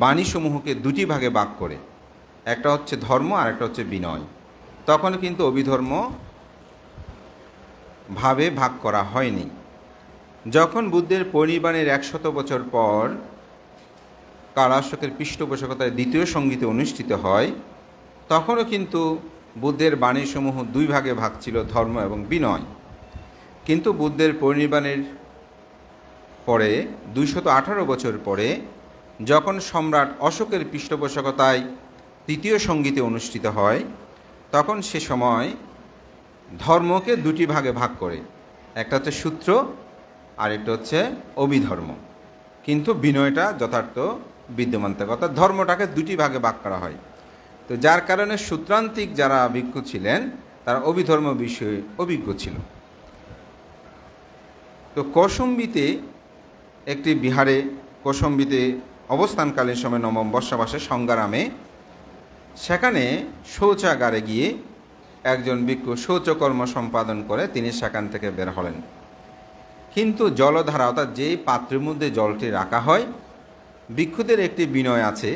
বাণীসমূহকে দুটি ভাগে ভাগ করে, একটা হচ্ছে ধর্ম আর একটা হচ্ছে বিনয়। তখন কিন্তু অভিধর্ম ভাবে ভাগ করা হয়নি। যখন বুদ্ধের পরিনির্বাণের 100 বছর পর কালাশোকের পৃষ্ঠপোষকতায় দ্বিতীয় সঙ্গীতে অনুষ্ঠিত হয়, তখনও কিন্তু বুদ্ধের বাণীসমূহ দুই ভাগে ভাগ ছিল, ধর্ম এবং বিনয়। কিন্তু বুদ্ধের পরিনির্বাণের পরে 218 বছর পরে যখন সম্রাট অশোকের পৃষ্ঠপোষকতায় তৃতীয় সঙ্গীতে অনুষ্ঠিত হয়, তখন সে সময় ধর্মকে দুটি ভাগে ভাগ করে, একটা হচ্ছে সূত্র আর একটা হচ্ছে অভিধর্ম। কিন্তু বিনয়টা যথার্থ বিদ্যমান থাকে, অর্থাৎ ধর্মটাকে দুটি ভাগে ভাগ করা হয়। তো যার কারণে সূত্রান্তিক যারা ভিক্ষু ছিলেন তারা অভিধর্ম বিষয়ে অভিজ্ঞ ছিল। তো কৌশম্বিতে একটি বিহারে, কৌশম্বিতে অবস্থানকালীন সময় নবম বর্ষাবাসে সংগ্রামে, সেখানে শৌচাগারে গিয়ে একজন ভিক্ষু শৌচকর্ম সম্পাদন করে তিনি সেখান থেকে বের হলেন। কিন্তু জলধারা, অর্থাৎ যেই পাত্রের মধ্যে জলটি রাখা হয়, ভিক্ষুদের একটি বিনয় আছে,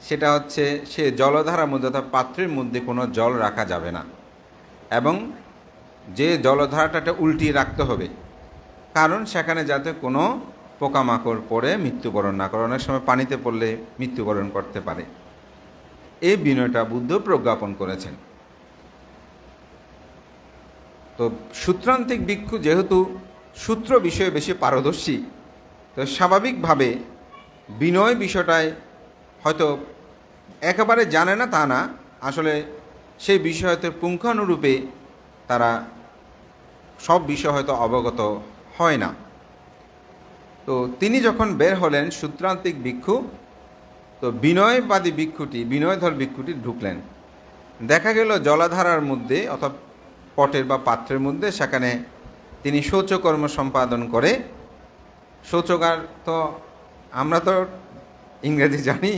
সেটা হচ্ছে সে জলধারার মধ্যে অর্থাৎ পাত্রের মধ্যে কোনো জল রাখা যাবে না, এবং যে জলধারাটা উল্টিয়ে রাখতে হবে, কারণ সেখানে যাতে কোনো পোকামাকড় পড়ে মৃত্যুবরণ না করে, অনেক সময় পানিতে পড়লে মৃত্যুবরণ করতে পারে। এই বিনয়টা বুদ্ধ প্রজ্ঞাপন করেছেন। তো সূত্রান্তিক ভিক্ষু যেহেতু সূত্র বিষয়ে বেশি পারদর্শী, তো স্বাভাবিকভাবে বিনয় বিষয়টায় হয়তো একেবারে জানে না তা না, আসলে সেই বিষয় হয়তো পুঙ্খানুরূপে তারা সব বিষয় হয়তো অবগত হয় না। তো তিনি যখন বের হলেন সূত্রান্তিক ভিক্ষু, তো বিনয়বাদী ভিক্ষুটি, বিনয়ধর ভিক্ষুটি ঢুকলেন। দেখা গেল জলাধারার মধ্যে অর্থাৎ পটের বা পাত্রের মধ্যে সেখানে তিনি শৌচকর্ম সম্পাদন করে। শৌচাগার তো আমরা তো ইংরেজি জানি,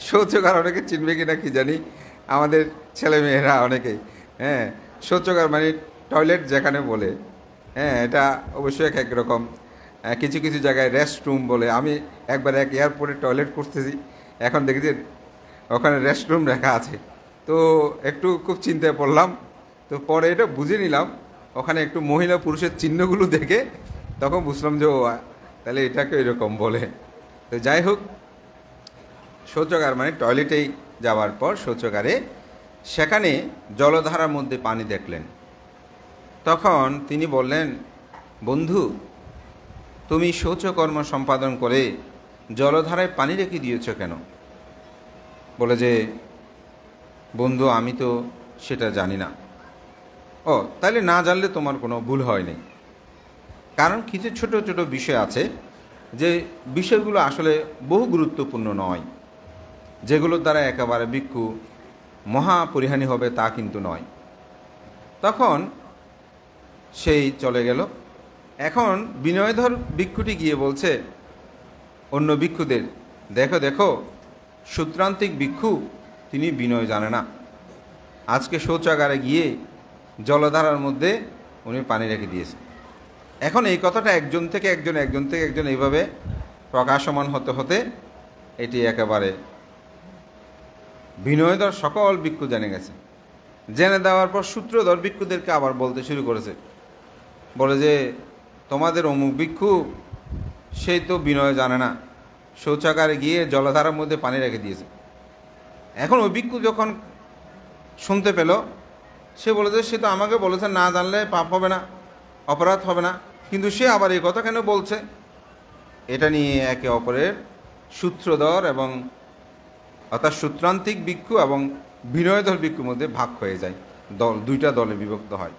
শৌচাগার অনেকে চিনবে কিনা কি জানি, আমাদের ছেলেমেয়েরা অনেকেই, হ্যাঁ, শৌচাগার মানে টয়লেট যেখানে বলে, হ্যাঁ, এটা অবশ্যই এক রকম, কিছু কিছু জায়গায় রেস্টরুম বলে। আমি একবার এক এয়ারপোর্টে টয়লেট করতেছি, এখন দেখি যে ওখানে রেস্টরুম রাখা আছে, তো একটু খুব চিন্তায় পড়লাম। তো পরে এটা বুঝে নিলাম, ওখানে একটু মহিলা পুরুষের চিহ্নগুলো দেখে তখন বুঝলাম যে ও তাহলে এটাকে এরকম বলে। তো যাই হোক, শৌচাগার মানে টয়লেটেই যাওয়ার পর শৌচাগারে সেখানে জলধারার মধ্যে পানি দেখলেন। তখন তিনি বললেন, বন্ধু, তুমি শৌচকর্ম সম্পাদন করে জলধারায় পানি রেখে দিয়েছ কেন? বলে যে, বন্ধু, আমি তো সেটা জানি না। ও, তাহলে না জানলে তোমার কোনো ভুল হয়নি, কারণ কিছু ছোট ছোট বিষয় আছে যে বিষয়গুলো আসলে বহু গুরুত্বপূর্ণ নয়, যেগুলোর দ্বারা একেবারে ভিক্ষু মহাপরিহানি হবে তা কিন্তু নয়। তখন সেই চলে গেল। এখন বিনয়ধর ভিক্ষুটি গিয়ে বলছে অন্য ভিক্ষুদের, দেখো দেখো, সূত্রান্তিক ভিক্ষু তিনি বিনয় জানে না, আজকে শৌচাগারে গিয়ে জলধারার মধ্যে উনি পানি রেখে দিয়েছে। এখন এই কথাটা একজন থেকে একজন, একজন থেকে একজন এইভাবে প্রকাশমান হতে হতে এটি একেবারে বিনয়ধর সকল ভিক্ষু জেনে গেছে। জেনে দেওয়ার পর সূত্রধর ভিক্ষুদেরকে আবার বলতে শুরু করেছে, বলে যে, তোমাদের অমুক ভিক্ষু সেই তো বিনয় জানে না, শৌচাগারে গিয়ে জলধারার মধ্যে পানি রেখে দিয়েছে। এখন ওই ভিক্ষু যখন শুনতে পেল, সে বলে যে, সে তো আমাকে বলেছে না জানলে পাপ হবে না, অপরাধ হবে না, কিন্তু সে আবার এই কথা কেন বলছে? এটা নিয়ে একে অপরের সূত্রধর এবং অর্থাৎ সূত্রান্তিক ভিক্ষু এবং বিনয়ধর ভিক্ষুর মধ্যে ভাগ হয়ে যায়, দুইটা দলে বিভক্ত হয়।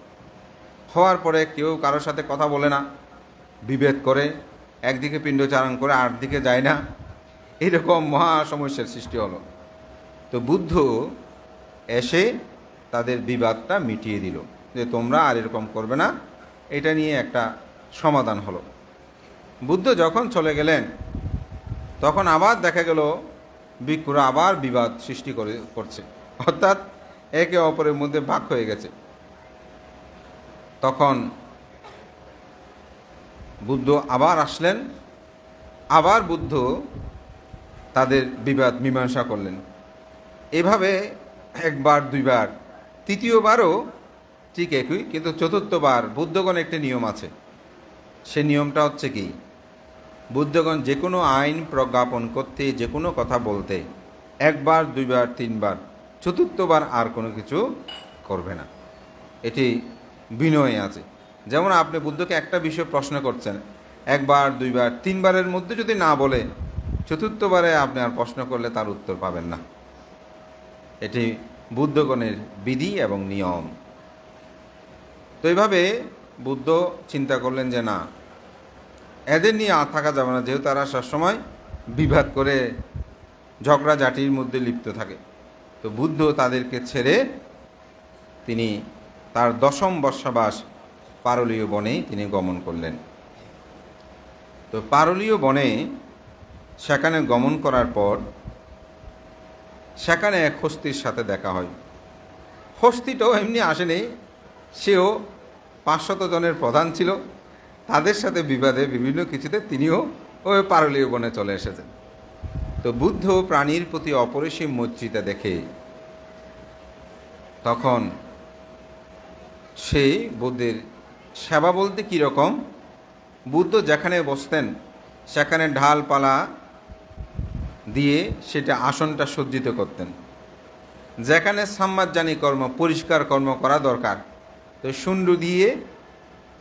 হওয়ার পরে কেউ কারোর সাথে কথা বলে না, বিভেদ করে, একদিকে পিণ্ডচারণ করে আর দিকে যায় না, এরকম মহা সমস্যার সৃষ্টি হলো। তো বুদ্ধ এসে তাদের বিবাদটা মিটিয়ে দিল, যে তোমরা আর এরকম করবে না, এটা নিয়ে একটা সমাধান হলো। বুদ্ধ যখন চলে গেলেন, তখন আবার দেখা গেল ভিক্ষুরা আবার বিবাদ সৃষ্টি করছে, অর্থাৎ একে অপরের মধ্যে ভাগ হয়ে গেছে। তখন বুদ্ধ আবার আসলেন। আবার বুদ্ধ তাদের বিবাদ মীমাংসা করলেন। এভাবে একবার দুইবার, তৃতীয়বারও ঠিক একই, কিন্তু চতুর্থবার বুদ্ধগণ একটি নিয়ম আছে। সে নিয়মটা হচ্ছে কি, বুদ্ধগণ যে কোনো আইন প্রজ্ঞাপন করতে, যে কোনো কথা বলতে একবার দুইবার তিনবার, চতুর্থবার আর কোনো কিছু করবে না। এটি বিনয়ে আছে। যেমন আপনি বুদ্ধকে একটা বিষয় প্রশ্ন করছেন, একবার দুইবার তিনবারের মধ্যে যদি না বলে চতুর্থবারে আপনি আর প্রশ্ন করলে তার উত্তর পাবেন না। এটি বুদ্ধগণের বিধি এবং নিয়ম। তো এইভাবে বুদ্ধ চিন্তা করলেন যে না, এদের নিয়ে আর থাকা যাবে না, যেহেতু তারা সবসময় বিবাদ করে ঝগড়াঝাটির মধ্যে লিপ্ত থাকে। তো বুদ্ধ তাদেরকে ছেড়ে তিনি তার 10ম বর্ষাবাস পারলীয় বনে তিনি গমন করলেন। তো পারলীয় বনে সেখানে গমন করার পর সেখানে এক হস্তির সাথে দেখা হয়। হস্তিটাও এমনি আসেনি, সেও 500 জনের প্রধান ছিল। তাদের সাথে বিবাদে বিভিন্ন কিছুতে তিনিও ওই পারলীয় বনে চলে এসেছেন। তো বুদ্ধ প্রাণীর প্রতি অপরিসীম মৈত্রীতা দেখে তখন সেই বুদ্ধের সেবা বলতে কীরকম, বুদ্ধ যেখানে বসতেন সেখানে ঢালপালা দিয়ে সেটা আসনটা সজ্জিত করতেন। যেখানে সাম্মাজ্জানি কর্ম, পরিষ্কার কর্ম করা দরকার, তো শুন্ডু দিয়ে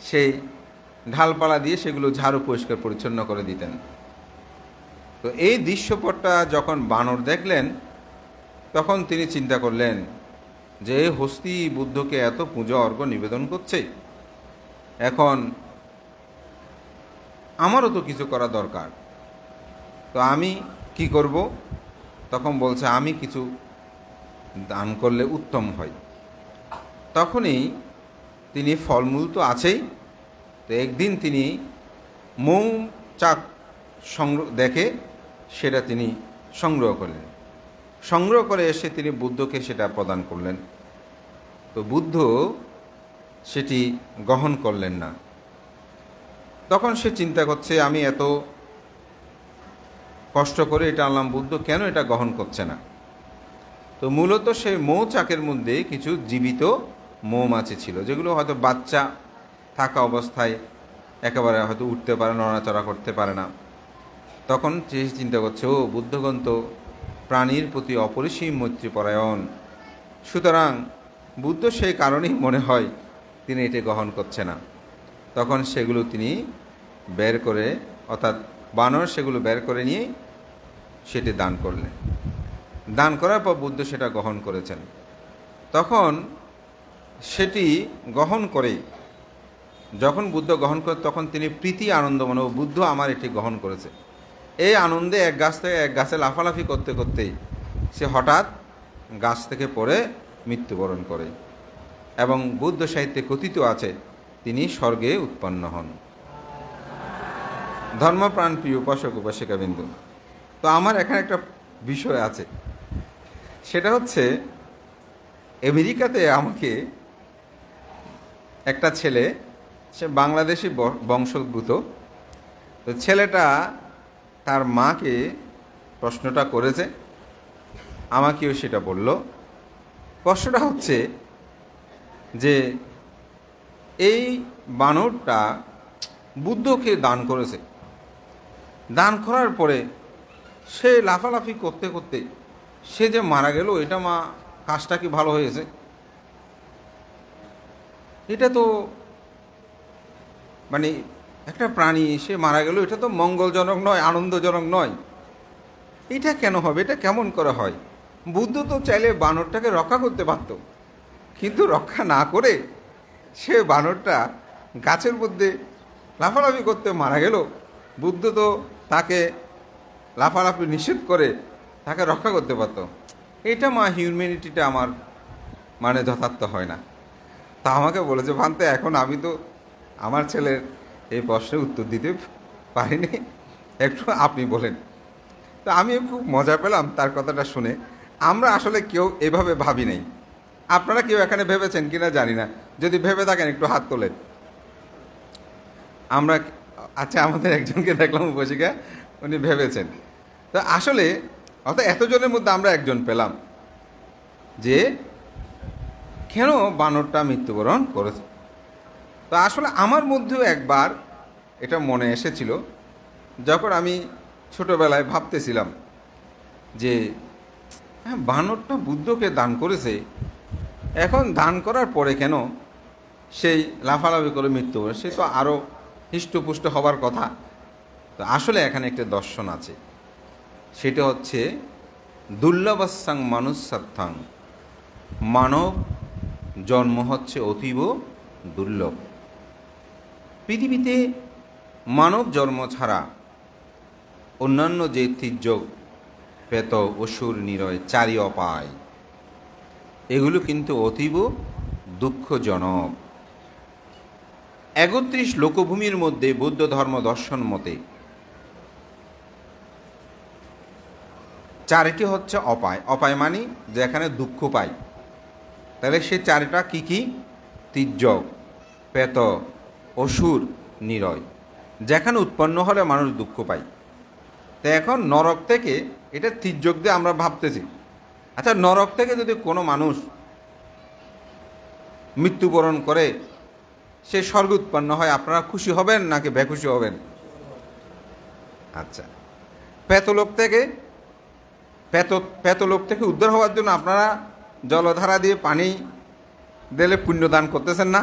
সেই ঢালপালা দিয়ে সেগুলো ঝাড়ু পরিষ্কার পরিচ্ছন্ন করে দিতেন। তো এই দৃশ্যপটটা যখন বানর দেখলেন তখন তিনি চিন্তা করলেন যে হস্তি বুদ্ধকে এত পূজা অর্ঘ্য নিবেদন করছে, এখন আমারও তো কিছু করা দরকার, তো আমি কি করব? তখন বলছে আমি কিছু দান করলে উত্তম হয়। তখনই তিনি, ফলমূল তো আছেই, তো একদিন তিনি মৌচাক সংগ্রহ দেখে সেটা তিনি সংগ্রহ করলেন। সংগ্রহ করে এসে তিনি বুদ্ধকে সেটা প্রদান করলেন। তো বুদ্ধ সেটি গ্রহণ করলেন না। তখন সে চিন্তা করছে আমি এত কষ্ট করে এটা আনলাম, বুদ্ধ কেন এটা গ্রহণ করছে না? তো মূলত সেই মৌচাকের মধ্যে কিছু জীবিত মৌমাছি ছিল, যেগুলো হয়তো বাচ্চা থাকা অবস্থায় একেবারে হয়তো উঠতে পারে, নড়াচড়া করতে পারে না। তখন সে চিন্তা করছে, ও বুদ্ধগণ তো প্রাণীর প্রতি অপরিসীম মৈত্রীপরায়ণ, সুতরাং বুদ্ধ সেই কারণেই মনে হয় তিনি এটি গ্রহণ করছে না। তখন সেগুলো তিনি বের করে, অর্থাৎ বানর সেগুলো বের করে নিয়ে সেটি দান করলেন। দান করার পর বুদ্ধ সেটা গ্রহণ করেছেন। তখন সেটি গ্রহণ করে, যখন বুদ্ধ গ্রহণ করে তখন তিনি প্রীতি আনন্দ মনে, বুদ্ধ আমার এটি গ্রহণ করেছে। এই আনন্দে এক গাছ থেকে এক গাছে লাফালাফি করতে করতেই সে হঠাৎ গাছ থেকে পড়ে মৃত্যুবরণ করে, এবং বুদ্ধ সাহিত্যে কথিত আছে তিনি স্বর্গে উৎপন্ন হন। ধর্মপ্রাণ প্রিয় উপাসক উপাসিকাবিন্দু, তো আমার এখানে একটা বিষয় আছে, সেটা হচ্ছে আমেরিকাতে আমাকে একটা ছেলে, সে বাংলাদেশি বংশোদ্ভূত, তো ছেলেটা তার মাকে প্রশ্নটা করেছে, আমাকেও সেটা বলল। প্রশ্নটা হচ্ছে যে এই বানরটা বুদ্ধকে দান করেছে, দান করার পরে সে লাফালাফি করতে করতে সে যে মারা গেল, এটা মা কাজটা কি ভালো হয়েছে? এটা তো মানে একটা প্রাণী সে মারা গেল, এটা তো মঙ্গলজনক নয়, আনন্দজনক নয়। এটা কেন হবে? এটা কেমন করে হয়? বুদ্ধ তো চাইলে বানরটাকে রক্ষা করতে পারত, কিন্তু রক্ষা না করে সে বানরটা গাছের মধ্যে লাফালাফি করতে মারা গেল। বুদ্ধ তো তাকে লাফালাফি নিষেধ করে তাকে রক্ষা করতে পারত। এটা মা হিউম্যানিটিটা আমার মানে যথার্থ হয় না। তা আমাকে বলেছে, ভান্তে এখন আমি তো আমার ছেলের এই প্রশ্নের উত্তর দিতে পারিনি, একটু আপনি বলেন। তো আমি খুব মজা পেলাম তার কথাটা শুনে। আমরা আসলে কেউ এভাবে ভাবি নাই। আপনারা কেউ এখানে ভেবেছেন কিনা জানি না, যদি ভেবে থাকেন একটু হাত তোলেন। আমরা, আচ্ছা, আমাদের একজনকে দেখলাম উপশিকা, উনি ভেবেছেন। তো আসলে অর্থাৎ এতজনের মধ্যে আমরা একজন পেলাম যে কেন বানরটা মৃত্যুবরণ করেছে। তো আসলে আমার মধ্যেও একবার এটা মনে এসেছিল, যখন আমি ছোটবেলায় ভাবতেছিলাম যে হ্যাঁ, বানরটা বুদ্ধকে দান করেছে, এখন দান করার পরে কেন সেই লাফালাফি করে মৃত্যু করে, সে তো আরও হৃষ্টপুষ্ট হবার কথা। তো আসলে এখানে একটা দর্শন আছে, সেটা হচ্ছে দুর্লভস্যাং মানুষার্থাং, মানব জন্ম হচ্ছে অতীব দুর্লভ। পৃথিবীতে মানব জন্ম ছাড়া অন্যান্য যে তির্যক, প্রেত, অসুর, নিরয়, চারি অপায়, এগুলো কিন্তু অতীব দুঃখজনক। ৩১ লোকভূমির মধ্যে বৌদ্ধ ধর্ম দর্শন মতে 4টি হচ্ছে অপায়। অপায় মানে যেখানে দুঃখ পাই, তাহলে সে 4টা কি কি? তির্যক, প্রেত, অসুর, নিরয়, যেখানে উৎপন্ন হলে মানুষ দুঃখ পায়। তো এখন নরক থেকে, এটা তির্যক দিয়ে আমরা ভাবতেছি, আচ্ছা নরক থেকে যদি কোনো মানুষ মৃত্যুবরণ করে সে স্বর্গে উৎপন্ন হয়, আপনারা খুশি হবেন নাকি বেখুশি হবেন? আচ্ছা, প্রেতলোক থেকে, প্রেতলোক থেকে উদ্ধার হওয়ার জন্য আপনারা জলধারা দিয়ে পানি দিলে পুণ্যদান করতেছেন না?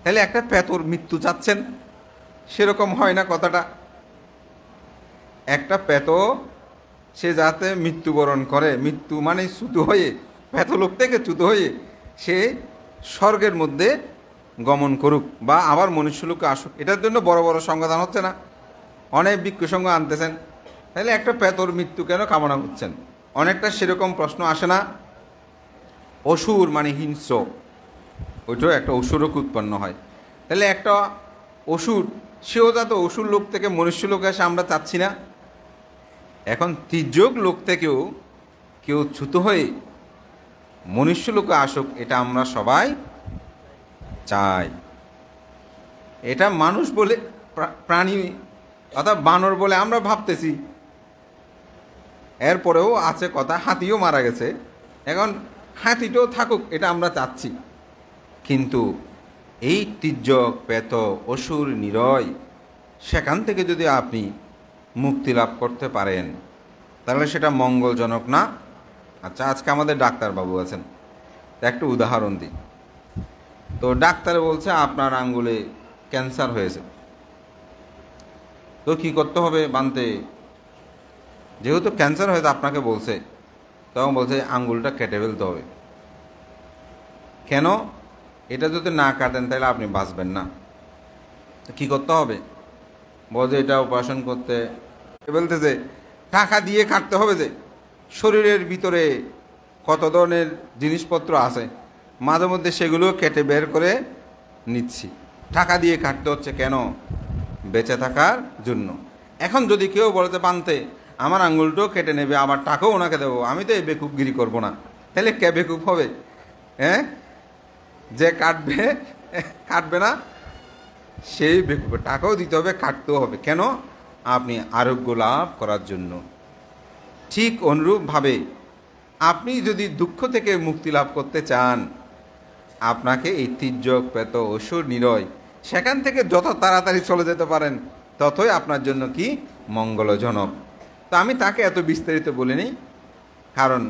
তাহলে একটা প্রেতর মৃত্যু চাচ্ছেন, সেরকম হয় না কথাটা? একটা প্রেত সে যাতে মৃত্যুবরণ করে, মৃত্যু মানে চ্যুত হয়ে, প্রেতলোক থেকে চ্যুত হয়ে সে স্বর্গের মধ্যে গমন করুক বা আবার মনুষ্যলোকে আসুক, এটার জন্য বড় বড় সংবিধান হচ্ছে না, অনেক ভিক্ষু সংঘ আনতেছেন, তাহলে একটা প্রেতর মৃত্যু কেন কামনা করছেন? অনেকটা সেরকম প্রশ্ন আসে না? অসুর মানে হিংস্র, ওইটাও একটা অসুরক উৎপন্ন হয়, তাহলে একটা অসুর সেও যাতে অসুর লোক থেকে মনুষ্য লোক আসে আমরা চাচ্ছি না? এখন তির্যক লোক থেকেও কেউ চ্যুত হয়ে মনুষ্য লোকে আসুক, এটা আমরা সবাই চাই। এটা মানুষ বলে, প্রাণী অর্থাৎ বানর বলে আমরা ভাবতেছি, এরপরেও আছে কথা, হাতিও মারা গেছে, এখন হাতিটাও থাকুক এটা আমরা চাচ্ছি। কিন্তু এই তির্যক, প্রেত, অসুর, নিরয়, সেখান থেকে যদি আপনি মুক্তি লাভ করতে পারেন তাহলে সেটা মঙ্গলজনক না? আচ্ছা, আজকে আমাদের ডাক্তারবাবু আছেন, একটা উদাহরণ দিই। তো ডাক্তারে বলছে আপনার আঙ্গুলে ক্যান্সার হয়েছে, তো কি করতে হবে বানতে? যেহেতু ক্যান্সার হয়েছে আপনাকে বলছে, তখন বলছে আঙ্গুলটা কেটে ফেলতে হবে। কেন? এটা যদি না কাটেন তাহলে আপনি বাঁচবেন না। কি করতে হবে? বলছে এটা অপারেশন করতে বলতেছে টাকা দিয়ে কাটতে হবে, যে শরীরের ভিতরে কত ধরনের জিনিসপত্র আছে, মাঝে মধ্যে সেগুলো কেটে বের করে নিচ্ছি, টাকা দিয়ে কাটতে হচ্ছে। কেন? বেঁচে থাকার জন্য। এখন যদি কেউ বলতে পানতে আমার আঙ্গুলটাও কেটে নেবে, আবার টাকাও ওনাকে দেবো, আমি তো এই বেকুবগিরি করবো না, তাহলে কে বেকুব হবে? হ্যাঁ, যে কাটবে না সেই বেকুব, টাকাও দিতে হবে, কাটতেও হবে। কেন? আপনি আরোগ্য লাভ করার জন্য। ঠিক অনুরূপভাবে আপনি যদি দুঃখ থেকে মুক্তি লাভ করতে চান, আপনাকে এই তির্যক, প্রেত, অসুর, নিরয়, সেখান থেকে যত তাড়াতাড়ি চলে যেতে পারেন ততই আপনার জন্য কি মঙ্গলজনক। তো আমি তাকে এত বিস্তারিত বলিনি, কারণ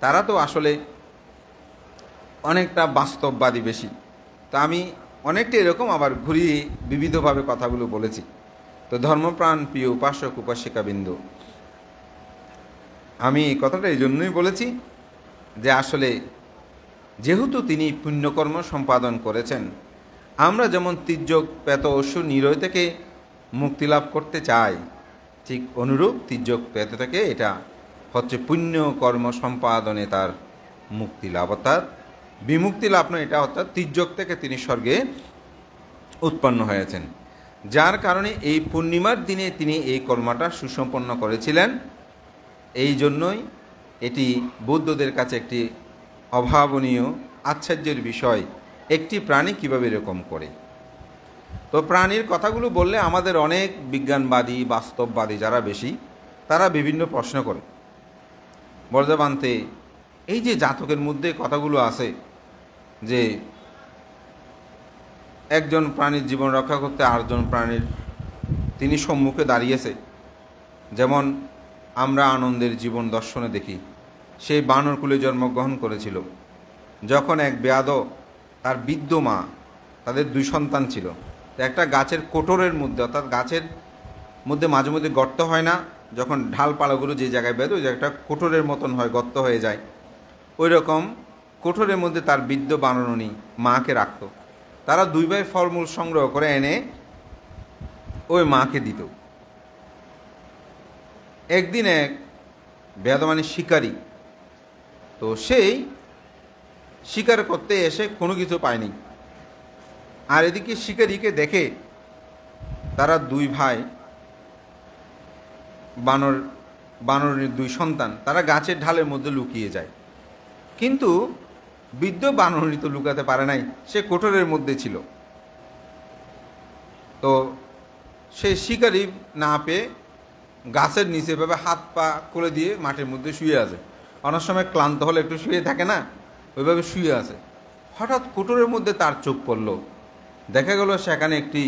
তারা তো আসলে অনেকটা বাস্তববাদী বেশি। তো আমি অনেকটা এরকম আবার ঘুরিয়ে বিবিধভাবে কথাগুলো বলেছি। তো ধর্মপ্রাণ প্রিয় উপাসক উপাসিকাবৃন্দ, আমি এই কথাটা এই জন্যই বলেছি যে আসলে যেহেতু তিনি পুণ্যকর্ম সম্পাদন করেছেন, আমরা যেমন তির্যক, প্রেত, অসুর, নিরয় থেকে মুক্তি লাভ করতে চাই, ঠিক অনুরূপ তির্যক, প্রেত থেকে এটা হচ্ছে পুণ্যকর্ম সম্পাদনে তার মুক্তি লাভ, অর্থাৎ বিমুক্তি লাভ নয়, এটা অর্থাৎ তির্যক থেকে তিনি স্বর্গে উৎপন্ন হয়েছেন, যার কারণে এই পূর্ণিমার দিনে তিনি এই কর্মটা সুসম্পন্ন করেছিলেন। এই জন্যই এটি বৌদ্ধদের কাছে একটি অভাবনীয় আশ্চর্যের বিষয়, একটি প্রাণী কীভাবে এরকম করে। তো প্রাণীর কথাগুলো বললে আমাদের অনেক বিজ্ঞানবাদী, বাস্তববাদী যারা বেশি, তারা বিভিন্ন প্রশ্ন করে, বর্ধমানতে এই যে জাতকের মধ্যে কথাগুলো আছে যে একজন প্রাণীর জীবন রক্ষা করতে আরেকজন প্রাণীর তিনি সম্মুখে দাঁড়িয়েছে। যেমন আমরা আনন্দের জীবন দর্শনে দেখি, সেই বানরকুলে জন্মগ্রহণ করেছিল। যখন এক বেয়াদ তার বৃদ্ধ মা, তাদের 2 সন্তান ছিল, একটা গাছের কোটরের মধ্যে, অর্থাৎ গাছের মধ্যে মাঝে মধ্যে গর্ত হয় না, যখন ঢালপালাগুলো যে জায়গায় বেঁধে ওই জায়গাটা কোটরের মতন হয়, গর্ত হয়ে যায়, ওই রকম কোটরের মধ্যে তার বৃদ্ধ বানরণী মাকে রাখত। তারা 2 ভাই ফলমূল সংগ্রহ করে এনে ওই মাকে দিত। একদিন এক বেদমানি শিকারী, তো সেই শিকার করতে এসে কোনো কিছু পায়নি, আর এদিকে শিকারীকে দেখে তারা 2 ভাই বানরের 2 সন্তান তারা গাছের ঢালের মধ্যে লুকিয়ে যায়। কিন্তু বৃদ্ধ বানরী তো লুকাতে পারে নাই, সে কোটরের মধ্যে ছিল। তো সে শিকারী না পেয়ে গাছের নিচে ভাবে হাত পা খুলে দিয়ে মাটির মধ্যে শুয়ে আছে। অনেক সময় ক্লান্ত হলে একটু শুয়ে থাকে না, ওইভাবে শুয়ে আছে। হঠাৎ কোটরের মধ্যে তার চোখ পড়ল, দেখা গেল সেখানে একটি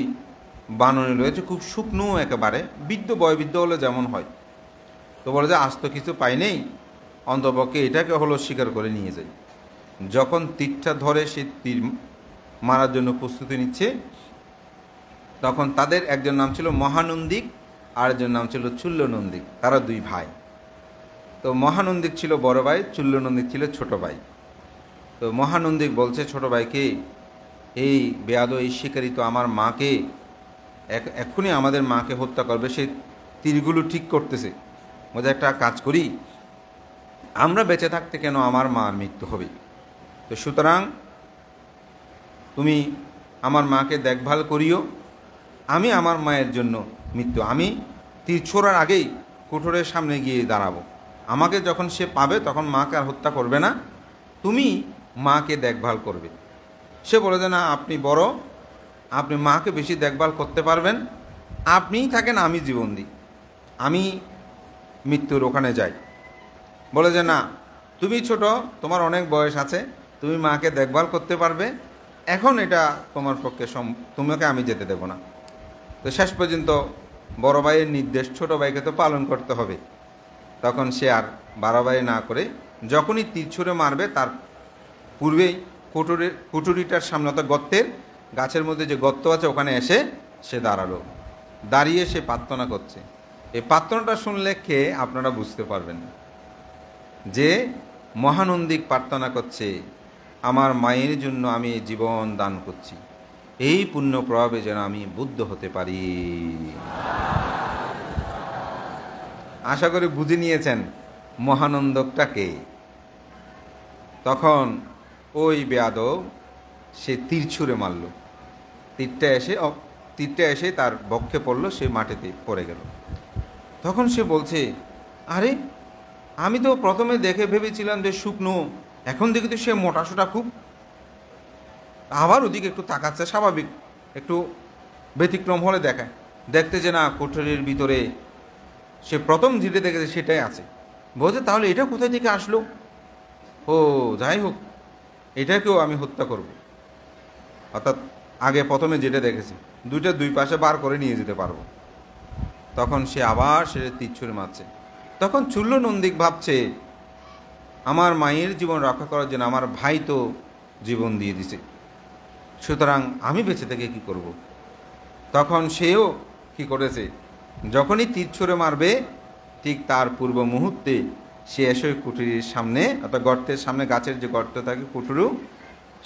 বানরী রয়েছে, খুব শুকনো একেবারে, বৃদ্ধ বয়োবৃদ্ধ হলে যেমন হয়। তো বলে যে আজ তো কিছু পাই নেই, অন্তপক্ষে এটাকে হলো শিকার করে নিয়ে যাই। যখন তীরটা ধরে সে তীর মারার জন্য প্রস্তুতি নিচ্ছে, তখন তাদের একজন নাম ছিল মহানন্দিক আর একজন নাম ছিল চুল্লনন্দিক। তারা 2 ভাই। তো মহানন্দিক ছিল বড় ভাই, চুল্লনন্দিক ছিল ছোট ভাই। তো মহানন্দিক বলছে ছোট ভাইকে, এই বেয়াদ এই শিকারী তো আমার মাকে এক্ষুনি আমাদের মাকে হত্যা করবে, সে তীরগুলো ঠিক করতেছে। মধ্যে একটা কাজ করি, আমরা বেঁচে থাকতে কেন আমার মার মৃত্যু হবে? তো সুতরাং তুমি আমার মাকে দেখভাল করিও, আমি আমার মায়ের জন্য মৃত্যু, আমি তীর ছোড়ার আগেই কোটরের সামনে গিয়ে দাঁড়াবো। আমাকে যখন সে পাবে তখন মাকে আর হত্যা করবে না, তুমি মাকে দেখভাল করবে। সে বলে যে না, আপনি বড়, আপনি মাকে বেশি দেখভাল করতে পারবেন, আপনিই থাকেন, আমি জীবন দিই, আমি মৃত্যুর ওখানে যাই। বলে যে না, তুমি ছোট, তোমার অনেক বয়স আছে, তুমি মাকে দেখভাল করতে পারবে, এখন এটা তোমার পক্ষে তোমাকে আমি যেতে দেব না। তো শেষ পর্যন্ত বড় ভাইয়ের নির্দেশ ছোট ভাইকে তো পালন করতে হবে। তখন সে আর বাড়াবাড়ি না করে যখনই তীর ছুঁড়ে মারবে তার পূর্বেই কুটুরিটার সামনে, অর্থাৎ গর্তের গাছের মধ্যে যে গর্ত আছে ওখানে এসে সে দাঁড়ালো। দাঁড়িয়ে সে প্রার্থনা করছে। এই প্রার্থনাটা শুনলে কে আপনারা বুঝতে পারবেন যে মহানন্দিক প্রার্থনা করছে, আমার মায়ের জন্য আমি জীবন দান করছি, এই পুণ্য প্রভাবে যেন আমি বুদ্ধ হতে পারি। আশা করি বুঝে নিয়েছেন মহানন্দকটাকে। তখন ওই বেয়াদব সে তীর ছুঁড়ে মারল, তীরটা এসে তার বক্ষে পড়লো, সে মাটিতে পড়ে গেল। তখন সে বলছে, আরে আমি তো প্রথমে দেখে ভেবেছিলাম যে শুকনো, এখন দেখি তো সে মোটাসোটা খুব। আবার ওদিকে একটু তাকাচ্ছে, স্বাভাবিক একটু ব্যতিক্রম হলে দেখায়, দেখতে যে না কোঠরির ভিতরে সে প্রথম যেটা দেখেছে সেটাই আছে। বলছে তাহলে এটা কোথায় থেকে আসলো? ও যাই হোক, এটাকেও আমি হত্যা করব। অর্থাৎ আগে প্রথমে যেটা দেখেছি দুইটা 2 পাশে বার করে নিয়ে যেতে পারবো। তখন সে আবার সে তীর ছুঁড়ে মারছে। তখন চুল্লনন্দিক ভাবছে, আমার মায়ের জীবন রক্ষা করার জন্য আমার ভাই তো জীবন দিয়ে দিছে, সুতরাং আমি বেঁচে থেকে কী করব। তখন সেও কি করেছে, যখনই তীর ছুঁড়ে মারবে ঠিক তার পূর্ব মুহূর্তে সে এসে কুঠুরির সামনে, অর্থাৎ গর্তের সামনে, গাছের যে গর্ত থাকে কুঠুরু,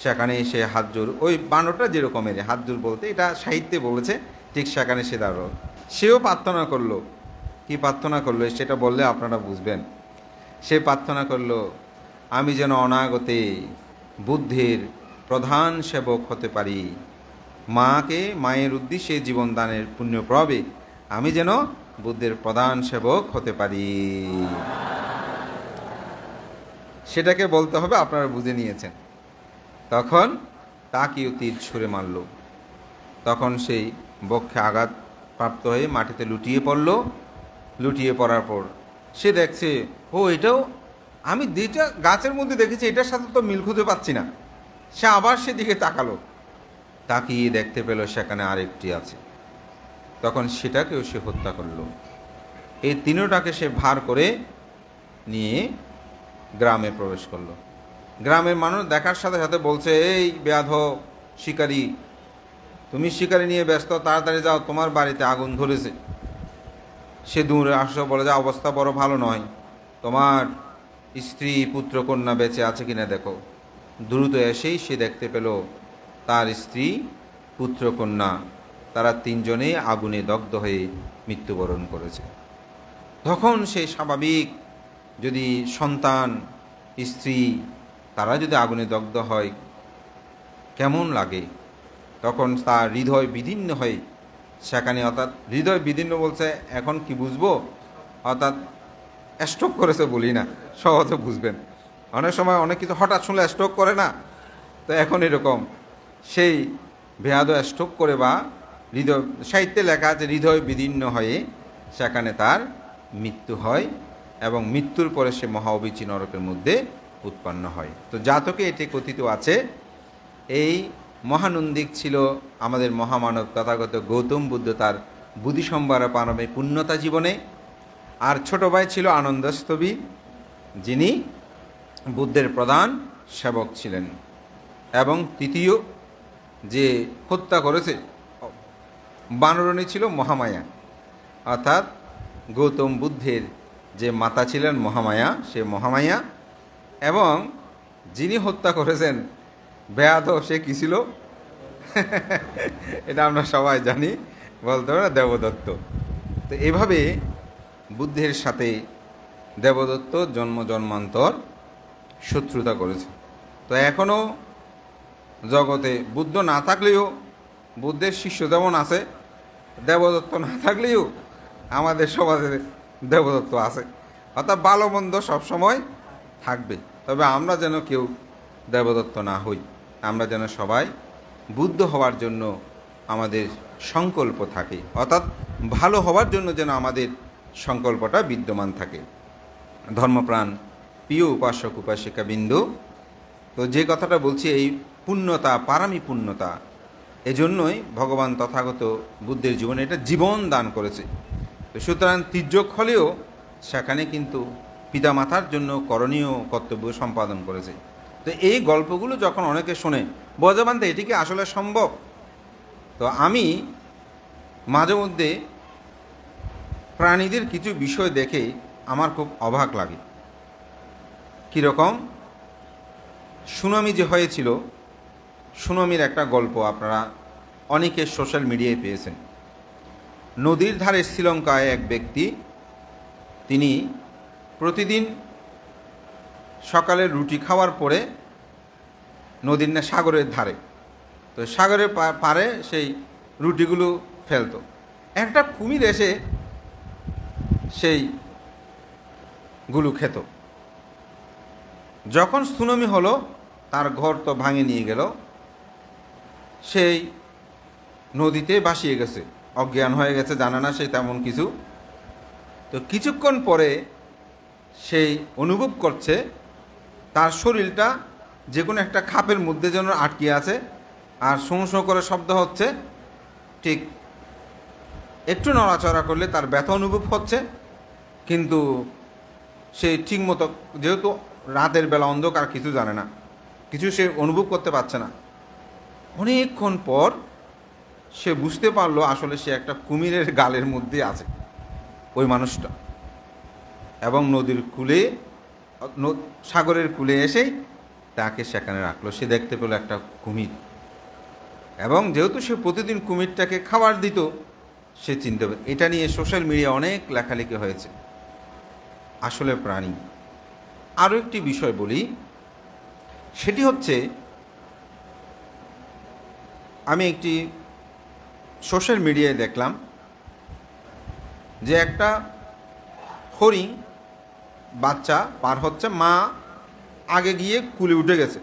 সেখানে সে হাত জোর, ওই বানরটা যেরকমের হাত জোর বলতে এটা সাহিত্যে বলেছে, ঠিক সেখানে সে দাঁড়ালো। সেও প্রার্থনা করলো। কি প্রার্থনা করলো সেটা বললে আপনারা বুঝবেন। সে প্রার্থনা করলো, আমি যেন অনাগতে বুদ্ধের প্রধান সেবক হতে পারি, মায়ের উদ্দেশ্যে জীবনদানের পুণ্য প্রভাবে আমি যেন বুদ্ধের প্রধান সেবক হতে পারি। সেটাকে বলতে হবে, আপনারা বুঝে নিয়েছেন। তখন তাকেও তীর ছুঁড়ে মারল। তখন সেই বক্ষে আঘাত প্রাপ্ত হয়ে মাটিতে লুটিয়ে পড়ল। লুটিয়ে পড়ার পর সে দেখছে, ও এটাও আমি যেটা গাছের মধ্যে দেখেছি এটার সাথে তো মিল খুঁজে পাচ্ছি না। সে আবার সেদিকে তাকালো, তাকিয়ে দেখতে পেল সেখানে আরেকটি আছে। তখন সেটাকেও সে হত্যা করলো। এই তিনটাকে সে ভার করে নিয়ে গ্রামে প্রবেশ করলো। গ্রামের মানুষ দেখার সাথে সাথে বলছে, এই বেয়াধব শিকারী, তুমি শিকারি নিয়ে ব্যস্ত, তাড়াতাড়ি যাও, তোমার বাড়িতে আগুন ধরেছে। সে দূরে আসো, বলে যে অবস্থা বড় ভালো নয়, তোমার স্ত্রী পুত্র কন্যা বেঁচে আছে কিনা দেখো। দ্রুত এসেই সে দেখতে পেল তার স্ত্রী পুত্র কন্যা তারা তিনজনেই আগুনে দগ্ধ হয়ে মৃত্যুবরণ করেছে। তখন সে স্বাভাবিক, যদি সন্তান স্ত্রী তারা যদি আগুনে দগ্ধ হয় কেমন লাগে, তখন তার হৃদয় বিদীর্ণ হয়ে সেখানে, অর্থাৎ হৃদয় বিদীর্ণ বলছে এখন কি বুঝবো, অর্থাৎ স্ট্রোক করেছে বলি না, সহজে বুঝবেন। অনেক সময় অনেক কিছু হঠাৎ শুনলে স্ট্রোক করে না, তো এখন এরকম সেই বেয়াদব স্ট্রোক করে বা হৃদয়, সাহিত্যে লেখা আছে হৃদয় বিদীর্ণ হয়ে সেখানে তার মৃত্যু হয় এবং মৃত্যুর পরে সে মহাবিচি নরকের মধ্যে উৎপন্ন হয়। তো জাতকে এটি কথিত আছে। এই মহানন্দিক ছিল আমাদের মহামানব তথাগত গৌতম বুদ্ধ, তার বুদ্ধি সম্ভার পানবে পূর্ণতা জীবনে। আর ছোট ভাই ছিল আনন্দস্তবী, যিনি বুদ্ধের প্রধান সেবক ছিলেন। এবং তৃতীয় যে হত্যা করেছে বানরণী ছিল মহামায়া, অর্থাৎ গৌতম বুদ্ধের যে মাতা ছিলেন মহামায়া, সে মহামায়া। এবং যিনি হত্যা করেছেন বেয়াদব, সে কী ছিল এটা আমরা সবাই জানি, বলতে পারে দেবদত্ত। তো এভাবে বুদ্ধের সাথে দেবদত্ত জন্ম জন্মান্তর শত্রুতা করেছে। তো এখনও জগতে বুদ্ধ না থাকলেও, বুদ্ধের শিষ্য যেমন আছে, দেবদত্ত না থাকলেও আমাদের সমাজে দেবদত্ত আছে। অর্থাৎ ভালো মন্দ সবসময় থাকবে, তবে আমরা যেন কেউ দেবদত্ত না হই, আমরা যেন সবাই বুদ্ধ হওয়ার জন্য আমাদের সংকল্প থাকে, অর্থাৎ ভালো হওয়ার জন্য যেন আমাদের সংকল্পটা বিদ্যমান থাকে। ধর্মপ্রাণ প্রিয় উপাসক উপাসিকা বিন্দু, তো যে কথাটা বলছি এই পুণ্যতা, পারামি পুণ্যতা, এজন্যই ভগবান তথাগত বুদ্ধের জীবনে এটা জীবন দান করেছে। তো সুতরাং তির্যক হলেও সেখানে কিন্তু পিতামাতার জন্য করণীয় কর্তব্য সম্পাদন করেছে। তো এই গল্পগুলো যখন অনেকে শোনে, বোঝা বান্ধে এটি কি আসলে সম্ভব? তো আমি মাঝে মধ্যে প্রাণীদের কিছু বিষয় দেখে আমার খুব অবাক লাগে। কীরকম? সুনামি যে হয়েছিল, সুনামির একটা গল্প আপনারা অনেকে সোশ্যাল মিডিয়ায় পেয়েছেন। নদীর ধারে শ্রীলঙ্কায় এক ব্যক্তি, তিনি প্রতিদিন সকালে রুটি খাওয়ার পরে নদীর না সাগরের ধারে, তো সাগরের পাড়ে সেই রুটিগুলো ফেলতো। একটা কুমির এসে সেইগুলো খেত। যখন সুনামি হলো, তার ঘর তো ভাঙে নিয়ে গেল, সেই নদীতে ভাসিয়ে গেছে, অজ্ঞান হয়ে গেছে, জানে না সে তেমন কিছু। তো কিছুক্ষণ পরে সেই অনুভব করছে তার শরীরটা যে কোনো একটা খাপের মধ্যে যেন আটকে আছে, আর শোঁ শোঁ করে শব্দ হচ্ছে, ঠিক একটু নড়াচড়া করলে তার ব্যথা অনুভব হচ্ছে, কিন্তু সে ঠিকমতো, যেহেতু রাতের বেলা অন্ধকার, কিছু জানে না, কিছু সে অনুভব করতে পারছে না। অনেকক্ষণ পর সে বুঝতে পারলো আসলে সে একটা কুমিরের গালের মধ্যে আছে ওই মানুষটা, এবং নদীর কূলে, সাগরের কূলে এসেই তাকে সেখানে রাখলো। সে দেখতে পেল একটা কুমির, এবং যেহেতু সে প্রতিদিন কুমিরটাকে খাবার দিত, সে চিনতে পারে। এটা নিয়ে সোশ্যাল মিডিয়া অনেক লেখালেখি হয়েছে। আসলে প্রাণী। আরও একটি বিষয় বলি, সেটি হচ্ছে আমি একটি সোশ্যাল মিডিয়ায় দেখলাম যে একটা হরিণ বাচ্চা পার হচ্ছে, মা আগে গিয়ে কুলে উঠে গেছে,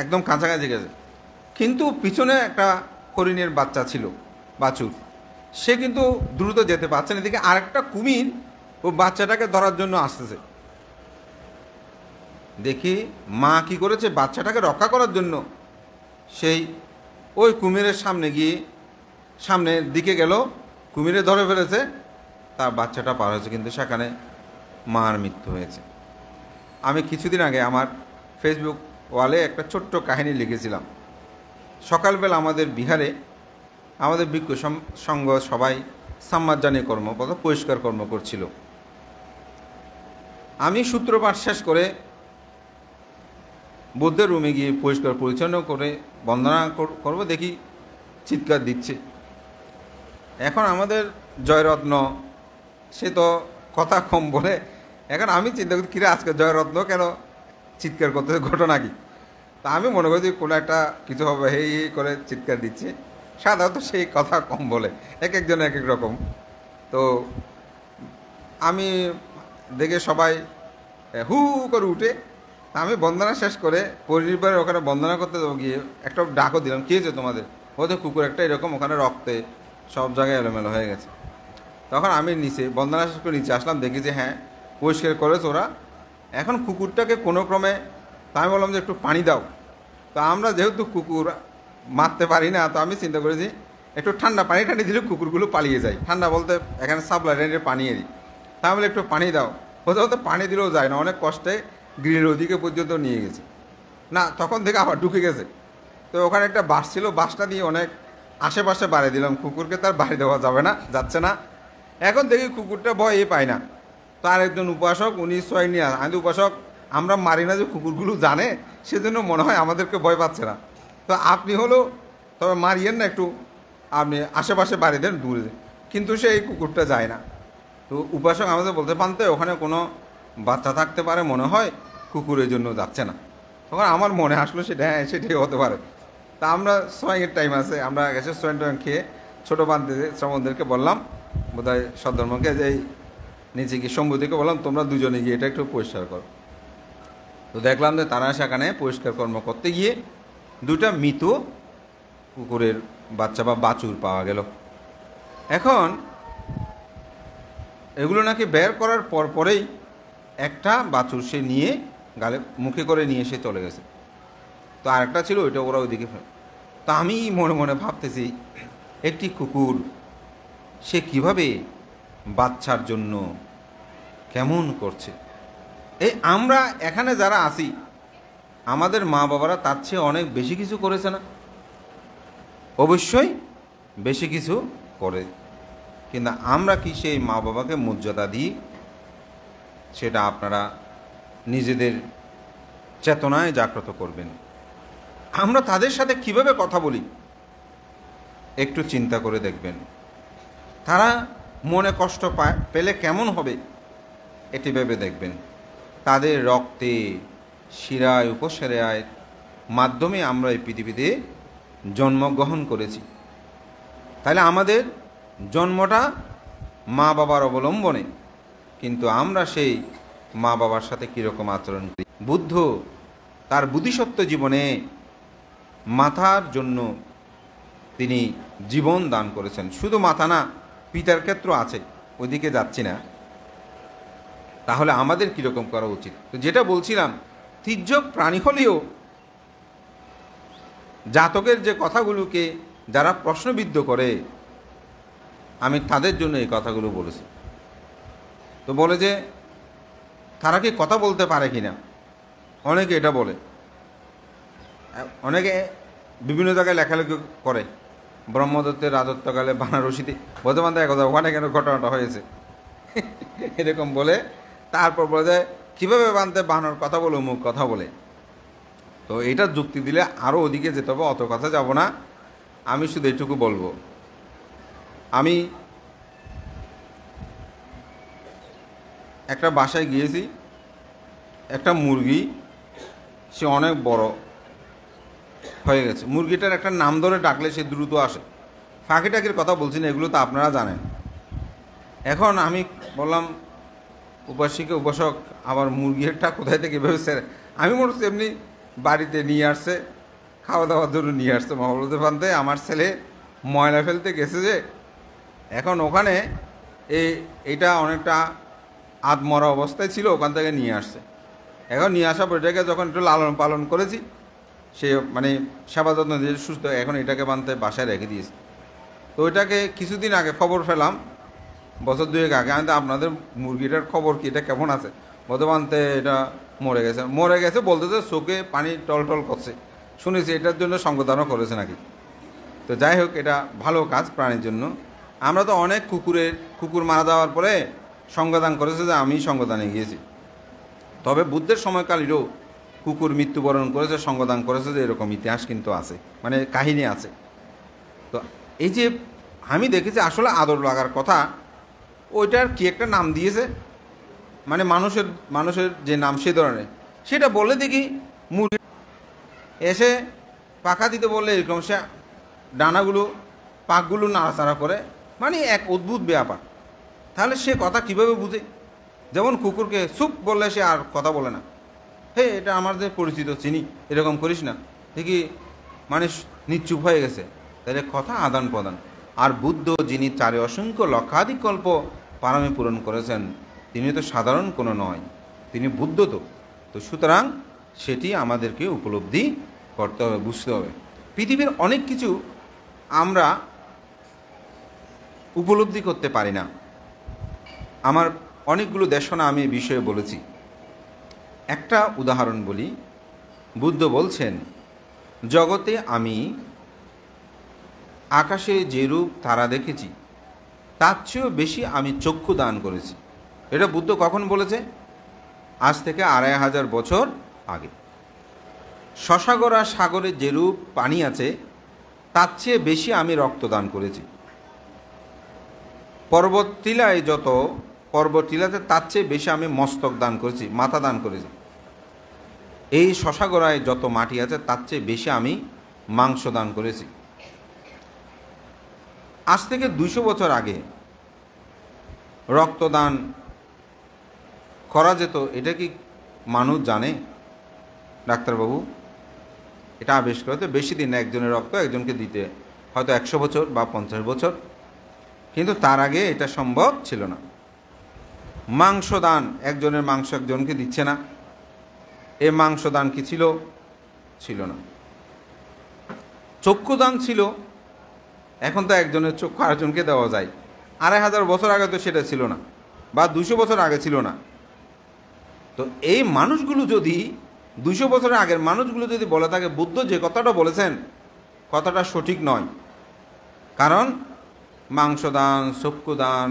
একদম কাছাকাছি গেছে, কিন্তু পিছনে একটা হরিণের বাচ্চা ছিল, বাছুর, সে কিন্তু দ্রুত যেতে পারছে না। এদিকে আরেকটা কুমির ও বাচ্চাটাকে ধরার জন্য আসতেছে। দেখি মা কি করেছে, বাচ্চাটাকে রক্ষা করার জন্য সেই ওই কুমিরের সামনে গিয়ে সামনের দিকে গেল, কুমিরে ধরে ফেলেছে, তার বাচ্চাটা পার হয়েছে, কিন্তু সেখানে মার মৃত্যু হয়েছে। আমি কিছুদিন আগে আমার ফেসবুক ওয়ালে একটা ছোট্ট কাহিনী লিখেছিলাম। সকালবেলা আমাদের বিহারে আমাদের ভিক্ষু সংঘ সবাই সাম্মাজ্জানি কর্ম পরিষ্কার কর্ম করছিল। আমি সূত্রপাত শেষ করে বুদ্ধের রুমে গিয়ে পরিষ্কার পরিচ্ছন্ন করে বন্দনা করব, দেখি চিৎকার দিচ্ছে। এখন আমাদের জয়রত্ন সে তো কথা কম বলে, এখন আমি চিন্তা করি কিরে আজকে জয়রত্ন কেন চিৎকার করতেছে, ঘটনা কি? তা আমি মনে করি যে কোনো একটা কিছু হবে, এই করে চিৎকার দিচ্ছে। সাধারণত সেই কথা কম বলে, এক একজন এক এক রকম। তো আমি দেখে সবাই হু করে উঠে, আমি বন্দনা শেষ করে পরিবারের ওখানে বন্দনা করতে গিয়ে একটা ডাকও দিলাম, কী হয়েছে তোমাদের? ওদের কুকুর একটা এরকম ওখানে রক্তে সব জায়গায় এলোমেলো হয়ে গেছে। তখন আমি নিচে বন্দনা শেষ করে নিচে আসলাম, দেখি যে হ্যাঁ পরিষ্কার করেছে ওরা। এখন কুকুরটাকে কোনো ক্রমে, তা আমি বললাম যে একটু পানি দাও। তো আমরা যেহেতু কুকুর মারতে পারি না, তো আমি চিন্তা করেছি একটু ঠান্ডা পানি টানি দিলে কুকুরগুলো পালিয়ে যায়। ঠান্ডা বলতে এখানে সাপ্লাই রেঞ্জের পানি এরি, তাই বলে একটু পানি দাও। হতে হতে পানি দিলেও যায় না, অনেক কষ্টে গ্রিলের ওদিকে পর্যন্ত নিয়ে গেছে, না তখন থেকে আবার ঢুকে গেছে। তো ওখানে একটা বাস ছিল, বাসটা দিয়ে অনেক আশেপাশে বাড়ি দিলাম, কুকুরকে তার বাড়ি দেওয়া যাবে না, যাচ্ছে না। এখন দেখি কুকুরটা ভয় পায় না। তো আরেকজন উপাসক উনি সোয়াই নিয়ে আমি উপাসক, আমরা মারি না যে কুকুরগুলো জানে, সেজন্য মনে হয় আমাদেরকে ভয় পাচ্ছে না। তো আপনি হলো তবে মারিয়েন না, একটু আপনি আশেপাশে বাড়ি দেন দূরে, কিন্তু সেই কুকুরটা যায় না। তো উপাসক আমাদের বলতে পারতে ওখানে কোনো বাচ্চা থাকতে পারে মনে হয়, কুকুরের জন্য যাচ্ছে না। তখন আমার মনে আসলো সেটা হ্যাঁ সেটাই হতে পারে। তা আমরা সোয়াইয়ের টাইম আছে, আমরা গেছে সোয়াইন টোয়াইন খেয়ে ছোটো বান্ধবীদের শ্রমণদেরকে বললাম, বোধহয় সদ্ধর্মকে, যে নিচে গিয়ে শম্ভুদিকে বললাম তোমরা দুজনে গিয়ে এটা একটু পরিষ্কার করো। তো দেখলাম যে তারা সেখানে পরিষ্কার কর্ম করতে গিয়ে দুটা মৃত কুকুরের বাচ্চা বা বাছুর পাওয়া গেল। এখন এগুলো নাকি বের করার পরেই একটা বাছুর সে নিয়ে গালে মুখে করে নিয়ে এসে চলে গেছে। তো আরেকটা ছিল ওইটা ওরা ওইদিকে। তো আমি মনে মনে ভাবতেছি একটি কুকুর সে কিভাবে বাচ্চার জন্য কেমন করছে। এই আমরা এখানে যারা আছি আমাদের মা বাবারা তার চেয়ে অনেক বেশি কিছু করেছে না? অবশ্যই বেশি কিছু করে, কিন্তু আমরা কি সেই মা বাবাকে মর্যাদা দিই? সেটা আপনারা নিজেদের চেতনায় জাগ্রত করবেন। আমরা তাদের সাথে কিভাবে কথা বলি একটু চিন্তা করে দেখবেন। তারা মনে কষ্ট পেলে কেমন হবে এটি ভেবে দেখবেন। তাদের রক্তে শিরায় উপশিরায় মাধ্যমে আমরা এই পৃথিবীতে জন্মগ্রহণ করেছি। তাহলে আমাদের জন্মটা মা বাবার অবলম্বনে, কিন্তু আমরা সেই মা বাবার সাথে কীরকম আচরণ করি। বুদ্ধ তার বুদ্ধিসত্ত্ব জীবনে মাথার জন্য তিনি জীবন দান করেছেন। শুধু মাথা না, পিতার ক্ষেত্র আছে, ওইদিকে যাচ্ছি না। তাহলে আমাদের কীরকম করা উচিত? তো যেটা বলছিলাম, তির্যক প্রাণী হলেও জাতকের যে কথাগুলোকে যারা প্রশ্নবিদ্ধ করে, আমি তাদের জন্য এই কথাগুলো বলেছি। তো বলে যে তারা কি কথা বলতে পারে কি না, অনেকে এটা বলে। অনেকে বিভিন্ন জায়গায় লেখালেখি করে, ব্রহ্মদত্তের রাজত্বকালে বানারসিতে বর্তমান দেখা কথা ওখানে কেন ঘটনাটা হয়েছে এরকম বলে। তারপর বলে যায় কীভাবে বানতে বানানোর কথা বলে, মুখ কথা বলে। তো এইটার যুক্তি দিলে আরও ওদিকে যেতে হবে, অত কথা যাব না। আমি শুধু এইটুকু বলবো, আমি একটা বাসায় গিয়েছি, একটা মুরগি সে অনেক বড় হয়ে গেছে। মুরগিটার একটা নাম ধরে ডাকলে সে দ্রুত আসে। ফাঁকি টাকির কথা বলছি না, এগুলো তো আপনারা জানেন। এখন আমি বললাম উপাসীকে, উপাসক আবার মুরগিটা কোথায় থেকে এভাবে সেরে, আমি মনে হচ্ছে এমনি বাড়িতে নিয়ে আসছে, খাওয়া দাওয়ার জন্য নিয়ে আসছে। মা বলতে পারতে আমার ছেলে ময়লা ফেলতে গেছে যে এখন ওখানে এটা অনেকটা আধমরা অবস্থায় ছিল, ওখান থেকে নিয়ে আসছে। এখন নিয়ে আসা পর এটাকে যখন একটু লালন পালন করেছি, সে মানে সেবা যত্ন দিয়ে সুস্থ, এখন এটাকে বানতে বাসায় রেখে দিয়েছে। তো ওইটাকে কিছুদিন আগে খবর পেলাম, বছর দুয়েক আগে, আমি তো আপনাদের মুরগিটার খবর কি, এটা কেমন আছে? বর্তমানতে এটা মরে গেছে বলতেছে, চোখে পানি টল করছে, শুনেছি এটার জন্য সঙ্গদানও করেছে নাকি। তো যাই হোক, এটা ভালো কাজ প্রাণীর জন্য। আমরা তো অনেক কুকুর মারা যাওয়ার পরে সঙ্গদান করেছে, যে আমি সঙ্গদানে গিয়েছি। তবে বুদ্ধের সময়কালেরও কুকুর মৃত্যুবরণ করেছে, সঙ্গদান করেছে, যে এরকম ইতিহাস কিন্তু আছে, মানে কাহিনী আছে। তো এই যে আমি দেখেছি আসলে আদর লাগার কথা, ওইটার কি একটা নাম দিয়েছে, মানে মানুষের যে নাম সে ধরনের, সেটা বলে দেখি মুরগি এসে পাখা দিতে বললে এরকম সে ডানাগুলো পাকগুলো নাড়াচাড়া করে, মানে এক অদ্ভুত ব্যাপার। তাহলে সে কথা কিভাবে বুঝে? যেমন কুকুরকে চুপ বললে সে আর কথা বলে না, হে এটা আমাদের পরিচিত, চিনি, এরকম করিস না, দেখি মানুষ নিশ্চুপ হয়ে গেছে। তাহলে কথা আদান প্রদান। আর বুদ্ধ, যিনি চারে অসংখ্য লক্ষাধিক কল্প পারমে পূরণ করেছেন, তিনি তো সাধারণ কোনো নয়, তিনি বুদ্ধ। তো সুতরাং সেটি আমাদেরকে উপলব্ধি করতে হবে, বুঝতে হবে। পৃথিবীর অনেক কিছু আমরা উপলব্ধি করতে পারি না। আমার অনেকগুলো দেশনা আমি এই বিষয়ে বলেছি। একটা উদাহরণ বলি। বুদ্ধ বলছেন, জগতে আমি আকাশে যে রূপ তারা দেখেছি, তার চেয়েও বেশি আমি চক্ষু দান করেছি। এটা বুদ্ধ কখন বলেছে? আজ থেকে 2500 বছর আগে। শশাগরা সাগরে যেরূপ পানি আছে, তার চেয়ে বেশি আমি রক্তদান করেছি। পর্বতটিলাতে তার চেয়ে বেশি আমি মস্তক দান করেছি, মাথা দান করেছি। এই শশাগরায় যত মাটি আছে, তার চেয়ে বেশি আমি মাংস দান করেছি। আজ থেকে 200 বছর আগে রক্তদান করা যেত, এটা কি মানুষ জানে? ডাক্তারবাবু এটা আবিষ্কার হতে বেশি দিন, একজনের রক্ত একজনকে দিতে হয়তো 100 বছর বা 50 বছর, কিন্তু তার আগে এটা সম্ভব ছিল না। মাংস দান, একজনের মাংস একজনকে দিচ্ছে না, এ মাংস দান কি ছিল? ছিল না। চক্ষুদান ছিল, এখন তো একজনের চক্ষু আরেকজনকে দেওয়া যায়। 2500 বছর আগে তো সেটা ছিল না, বা 200 বছর আগে ছিল না। তো এই মানুষগুলো যদি 200 বছরের আগের মানুষগুলো যদি বলে থাকে বুদ্ধ যে কথাটা বলেছেন, কথাটা সঠিক নয়। কারণ মাংসদান, চক্ষুদান,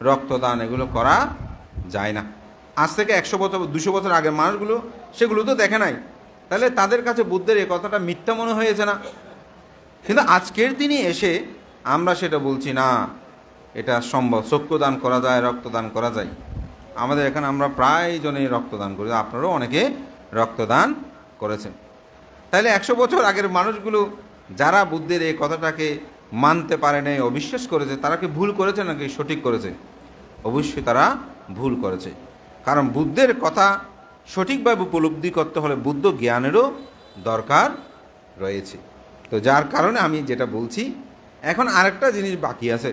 রক্তদান এগুলো করা যায় না। আজ থেকে 100 বছর 200 বছর আগের মানুষগুলো সেগুলো তো দেখে নাই, তাহলে তাদের কাছে বুদ্ধের এই কথাটা মিথ্যা মনে হয়েছে না? কিন্তু আজকের দিনে এসে আমরা সেটা বলছি না, এটা সম্ভব, চক্ষুদান করা যায়, রক্তদান করা যায়। আমাদের এখানে আমরা প্রায় জনেই রক্তদান করি, আপনারাও অনেকে রক্তদান করেছেন। তাহলে 100 বছর আগের মানুষগুলো যারা বুদ্ধের এই কথাটাকে মানতে পারে নাই, অবিশ্বাস করেছে, তারা কি ভুল করেছে নাকি সঠিক করেছে? অবশ্যই তারা ভুল করেছে। কারণ বুদ্ধের কথা সঠিকভাবে উপলব্ধি করতে হলে বুদ্ধ জ্ঞানেরও দরকার রয়েছে। তো যার কারণে আমি যেটা বলছি, এখন আরেকটা জিনিস বাকি আছে,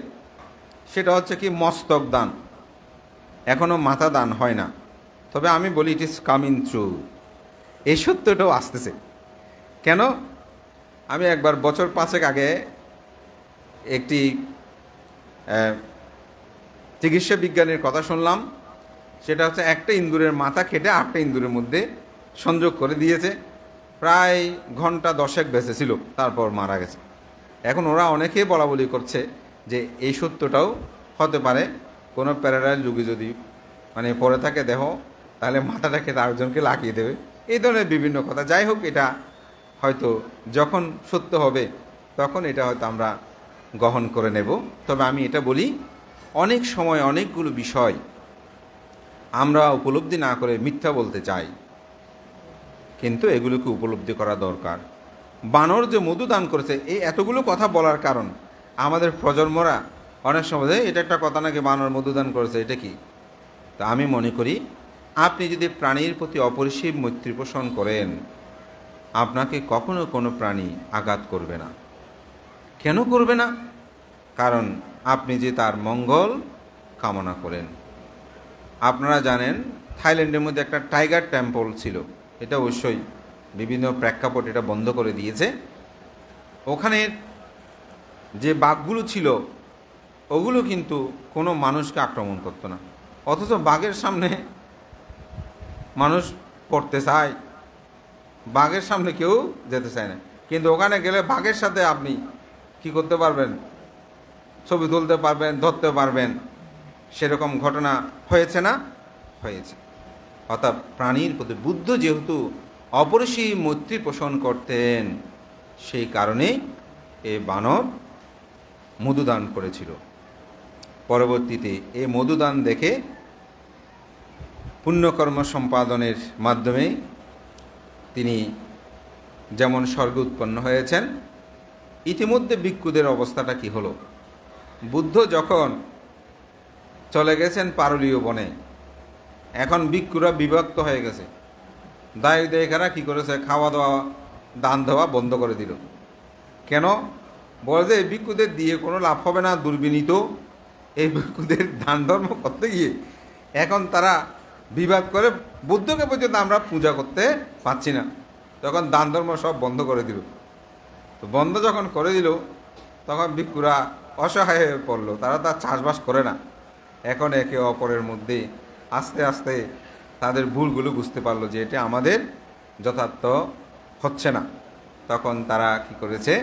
সেটা হচ্ছে কি মস্তক দান। এখনও মাথা দান হয় না, তবে আমি বলি ইট ইজ কামিং থ্রু, এই সত্যটাও আসতেছে। কেন? আমি একবার বছর 5 আগে একটি চিকিৎসা বিজ্ঞানীর কথা শুনলাম। সেটা হচ্ছে একটা ইন্দুরের মাথা কেটে 8টা ইন্দুরের মধ্যে সংযোগ করে দিয়েছে, প্রায় ঘন্টা 10 বেঁচেছিল, তারপর মারা গেছে। এখন ওরা অনেকেই বলাবলি করছে যে এই সত্যটাও হতে পারে, কোনো প্যারালাল যুগে যদি মানে পড়ে থাকে দেহ, তাহলে মাথাটাকে আরেকজনকে লাগিয়ে দেবে, এই ধরনের বিভিন্ন কথা। যাই হোক, এটা হয়তো যখন সত্য হবে তখন এটা হয়তো আমরা গ্রহণ করে নেব। তবে আমি এটা বলি, অনেক সময় অনেকগুলো বিষয় আমরা উপলব্ধি না করে মিথ্যা বলতে চাই, কিন্তু এগুলোকে উপলব্ধি করা দরকার। বানর যে মধু দান করেছে, এই এতগুলো কথা বলার কারণ আমাদের প্রজন্মরা অনেক সময় এটা একটা কথা নাকি বানর মধু দান করেছে, এটা কি? তা আমি মনে করি আপনি যদি প্রাণীর প্রতি অপরিসীম মৈত্রী পোষণ করেন, আপনাকে কখনো কোনো প্রাণী আঘাত করবে না। কেন করবে না? কারণ আপনি যে তার মঙ্গল কামনা করেন। আপনারা জানেন থাইল্যান্ডের মধ্যে একটা টাইগার টেম্পল ছিল, এটা অবশ্যই বিভিন্ন প্রেক্ষাপট এটা বন্ধ করে দিয়েছে। ওখানে যে বাঘগুলো ছিল ওগুলো কিন্তু কোনো মানুষকে আক্রমণ করতো না, অথচ বাঘের সামনে মানুষ পড়তে চায়, বাঘের সামনে কেউ যেতে চায় না। কিন্তু ওখানে গেলে বাঘের সাথে আপনি কি করতে পারবেন, ছবি তুলতে পারবেন, ধরতে পারবেন। সেরকম ঘটনা হয়েছে না? হয়েছে। অর্থাৎ প্রাণীর প্রতি বুদ্ধ যেহেতু অপরিসী মৈত্রী পোষণ করতেন, সেই কারণে এই বানর মধুদান করেছিল। পরবর্তীতে এই মধুদান দেখে পুণ্যকর্ম সম্পাদনের মাধ্যমে তিনি যেমন স্বর্গে উৎপন্ন হয়েছেন। ইতিমধ্যে ভিক্ষুদের অবস্থাটা কি হলো? বুদ্ধ যখন চলে গেছেন পারুলীয় বনে, এখন ভিক্ষুরা বিভক্ত হয়ে গেছে। দায় দেখারা কি করেছে, খাওয়া দাওয়া দান দেওয়া বন্ধ করে দিল। কেন? বলে যে এই ভিক্ষুদের দিয়ে কোনো লাভ হবে না, দুর্বিনীত এই ভিক্ষুদের দান ধর্ম করতে গিয়ে এখন তারা বিবাদ করে বুদ্ধকে পর্যন্ত আমরা পূজা করতে পারছি না। তখন দান ধর্ম সব বন্ধ করে দিল। তো বন্ধ যখন করে দিল তখন ভিক্ষুরা অসহায় হয়ে পড়লো, তারা তার চাষবাস করে না। এখন একে অপরের মধ্যে আস্তে আস্তে তাদের ভুলগুলো বুঝতে পারলো যে এটা আমাদের যথার্থ হচ্ছে না। তখন তারা কি করেছে,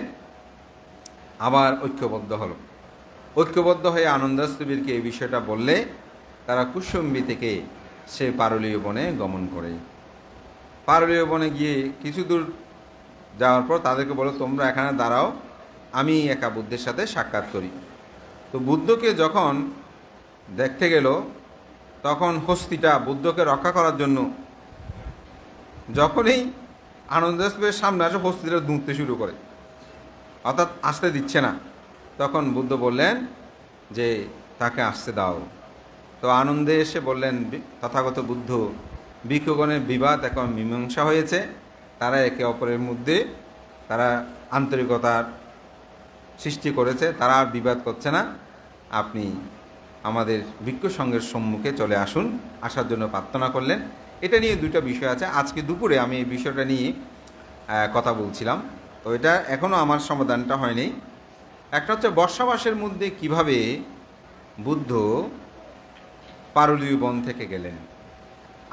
আবার ঐক্যবদ্ধ হলো। ঐক্যবদ্ধ হয়ে আনন্দস্তবীরকে এই বিষয়টা বললে তারা কুসুম্বী থেকে সে পারুলীয় বনে গমন করে। পারুলীয় বনে গিয়ে কিছু দূর যাওয়ার পর তাদেরকে বলো, তোমরা এখানে দাঁড়াও, আমি একা বুদ্ধের সাথে সাক্ষাৎ করি। তো বুদ্ধকে যখন দেখতে গেল তখন হস্তিটা বুদ্ধকে রক্ষা করার জন্য যখনই আনন্দস্তবীরের সামনে আসে হস্তিটা দুঁততে শুরু করে, অর্থাৎ আসতে দিচ্ছে না। তখন বুদ্ধ বললেন যে তাকে আসতে দাও। তো আনন্দে এসে বললেন, তথাগত বুদ্ধ, ভিক্ষুগণের বিবাদ এখন মীমাংসা হয়েছে, তারা একে অপরের মধ্যে তারা আন্তরিকতার সৃষ্টি করেছে, তারা আর বিবাদ করছে না। আপনি আমাদের ভিক্ষু সংঘের সম্মুখে চলে আসুন। আসার জন্য প্রার্থনা করলেন। এটা নিয়ে দুটো বিষয় আছে। আজকে দুপুরে আমি এই বিষয়টা নিয়ে কথা বলছিলাম, তো এটা এখনও আমার সমাধানটা হয়নি। একটা হচ্ছে বর্ষাবাসের মধ্যে কিভাবে বুদ্ধ পারুলীয় বন থেকে গেলেন।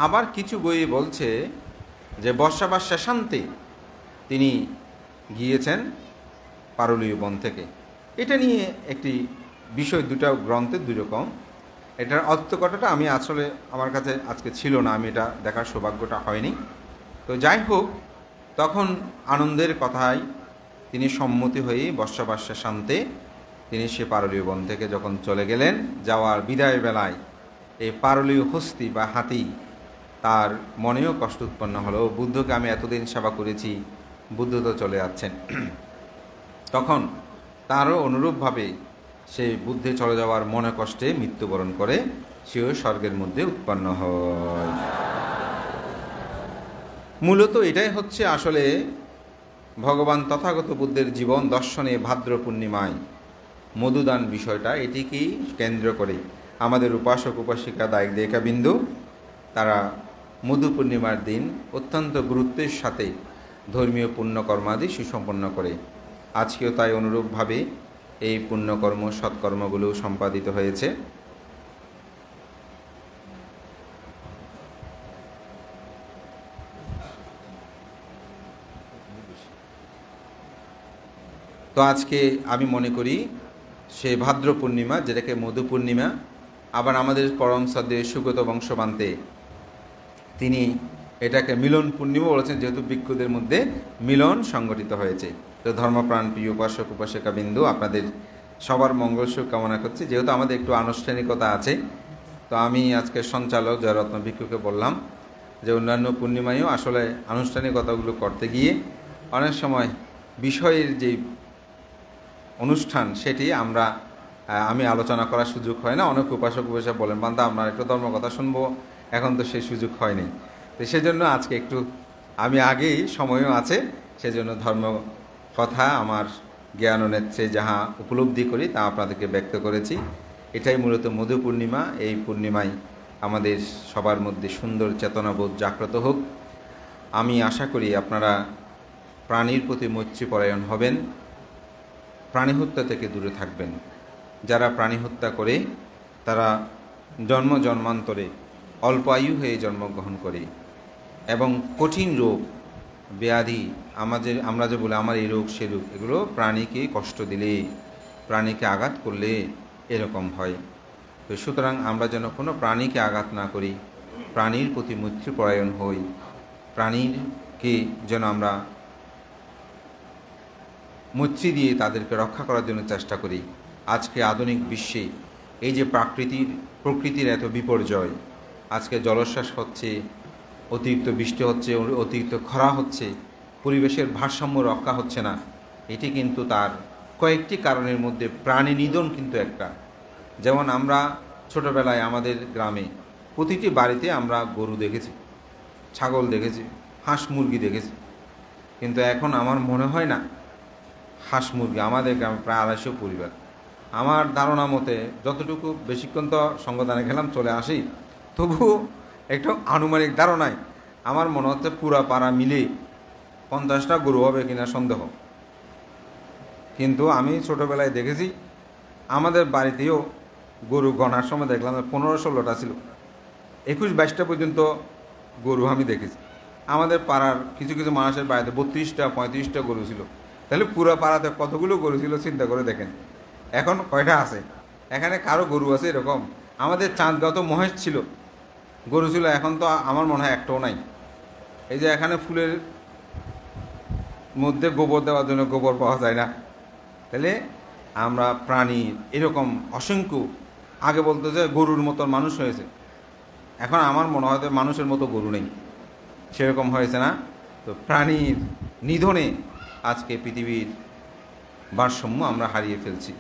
আবার কিছু বইয়ে বলছে যে বর্ষাবাস শেষান্তে তিনি গিয়েছেন পারুলীয় বন থেকে। এটা নিয়ে একটি বিষয়, দুটো গ্রন্থে দুই রকম। এটার অর্থকথাটা আমি আসলে আমার কাছে আজকে ছিল না, আমি এটা দেখার সৌভাগ্যটা হয়নি। তো যাই হোক, তখন আনন্দের কথায় তিনি সম্মতি হয়ে বর্ষাবাস শেষান্তে তিনি সে পারুলীয় বন থেকে যখন চলে গেলেন, যাওয়ার বিদায় বেলায় এই পারুলীয় হস্তি বা হাতি তার মনেও কষ্ট উৎপন্ন হলো, বুদ্ধকে আমি এতদিন সেবা করেছি, বুদ্ধ তো চলে যাচ্ছেন। তখন তারও অনুরূপভাবে সে বুদ্ধে চলে যাওয়ার মনে কষ্টে মৃত্যুবরণ করে, সেও স্বর্গের মধ্যে উৎপন্ন হয়। মূলত এটাই হচ্ছে আসলে ভগবান তথাগত বুদ্ধের জীবন দর্শনে ভাদ্র পূর্ণিমায় মধুদান বিষয়টা, এটিকেই কেন্দ্র করে আমাদের উপাসক উপাসিকা দায়িক দেহিকাবিন্দু তারা মধু পূর্ণিমার দিন অত্যন্ত গুরুত্বের সাথে ধর্মীয় পুণ্যকর্মাদি সুসম্পন্ন করে। আজকেও তাই অনুরূপভাবে এই পুণ্যকর্ম সৎকর্মগুলো সম্পাদিত হয়েছে। তো আজকে আমি মনে করি সে ভাদ্র পূর্ণিমা, যেটাকে মধু পূর্ণিমা, আবার আমাদের পরম শ্রদ্ধেয় সুগত বংশবান্তে তিনি এটাকে মিলন পূর্ণিমা বলেছেন, যেহেতু ভিক্ষুদের মধ্যে মিলন সংগঠিত হয়েছে। তো ধর্মপ্রাণ প্রিয় উপাসক উপাসিকা বিন্দু, আপনাদের সবার মঙ্গল সুখ কামনা করছি। যেহেতু আমাদের একটু আনুষ্ঠানিকতা আছে, তো আমি আজকে সঞ্চালক জয়রত্ন ভিক্ষুকে বললাম যে অন্যান্য পূর্ণিমায়ও আসলে আনুষ্ঠানিকতাগুলো করতে গিয়ে অনেক সময় বিষয়ের যে অনুষ্ঠান সেটি আমি আলোচনা করার সুযোগ হয় না। অনেক উপাসক উপাসক বলেন, বান্দা আপনার একটু ধর্মকথা শুনবো, এখন তো সেই সুযোগ হয়নি। তো সেজন্য আজকে একটু আমি আগেই সময়ও আছে, সেজন্য ধর্ম কথা আমার জ্ঞান ও নেত্রে যাহা উপলব্ধি করি তা আপনাদেরকে ব্যক্ত করেছি। এটাই মূলত মধু পূর্ণিমা। এই পূর্ণিমায় আমাদের সবার মধ্যে সুন্দর চেতনাবোধ জাগ্রত হোক। আমি আশা করি আপনারা প্রাণীর প্রতি মৈত্রীপরায়ণ হবেন, প্রাণী হত্যা থেকে দূরে থাকবেন। যারা প্রাণী হত্যা করে তারা জন্ম জন্মান্তরে অল্প আয়ু হয়ে জন্মগ্রহণ করে এবং কঠিন রোগ ব্যাধি আমরা যে বলি আমার এই রোগ সে রোগ, এগুলো প্রাণীকে কষ্ট দিলে, প্রাণীকে আঘাত করলে এরকম হয়। তো সুতরাং আমরা যেন কোনো প্রাণীকে আঘাত না করি, প্রাণীর প্রতি মৈত্রীপরায়ণ হই, প্রাণীকে যেন আমরা মৈত্রী দিয়ে তাদেরকে রক্ষা করার জন্য চেষ্টা করি। আজকে আধুনিক বিশ্বে এই যে প্রকৃতির এত বিপর্যয়, আজকে জলোচ্ছ্বাস হচ্ছে, অতিরিক্ত বৃষ্টি হচ্ছে, অতিরিক্ত খরা হচ্ছে, পরিবেশের ভারসাম্য রক্ষা হচ্ছে না, এটি কিন্তু তার কয়েকটি কারণের মধ্যে প্রাণী নিধন কিন্তু একটা। যেমন আমরা ছোটোবেলায় আমাদের গ্রামে প্রতিটি বাড়িতে আমরা গরু দেখেছি, ছাগল দেখেছি, হাঁস মুরগি দেখেছি, কিন্তু এখন আমার মনে হয় না হাঁস মুরগি আমাদের গ্রামে প্রায় 250 পরিবার। আমার ধারণা মতে যতটুকু বেশিক্ষণ তো সঙ্গদানে গেলাম চলে আসি, তবুও একটু আনুমানিক ধারণায় আমার মনে হচ্ছে পুরা পাড়া মিলে 50টা গরু হবে কিনা সন্দেহ। কিন্তু আমি ছোটোবেলায় দেখেছি আমাদের বাড়িতেও গরু গণার সময় দেখলাম 15-16টা ছিল, 21-22টা পর্যন্ত গরু আমি দেখেছি। আমাদের পাড়ার কিছু কিছু মানুষের বাড়িতে 32টা-35টা গরু ছিল। তাহলে পুরো পাড়াতে কতগুলো গরু ছিল চিন্তা করে দেখেন। এখন কয়টা আছে? এখানে কারো গরু আছে এরকম? আমাদের চাঁদগাঁও তো মহেশ ছিল, গরু ছিল, এখন তো আমার মনে হয় একটাও নাই। এই যে এখানে ফুলের মধ্যে গোবর দেওয়ার জন্য গোবর পাওয়া যায় না। তাহলে আমরা প্রাণী এরকম অসংখ্য, আগে বলতো যে গরুর মতন মানুষ হয়েছে, এখন আমার মনে হয় মানুষের মতো গরু নেই, সেরকম হয়েছে না? তো প্রাণীর নিধনে আজকে পৃথিবীর ভারসাম্য আমরা হারিয়ে ফেলছি।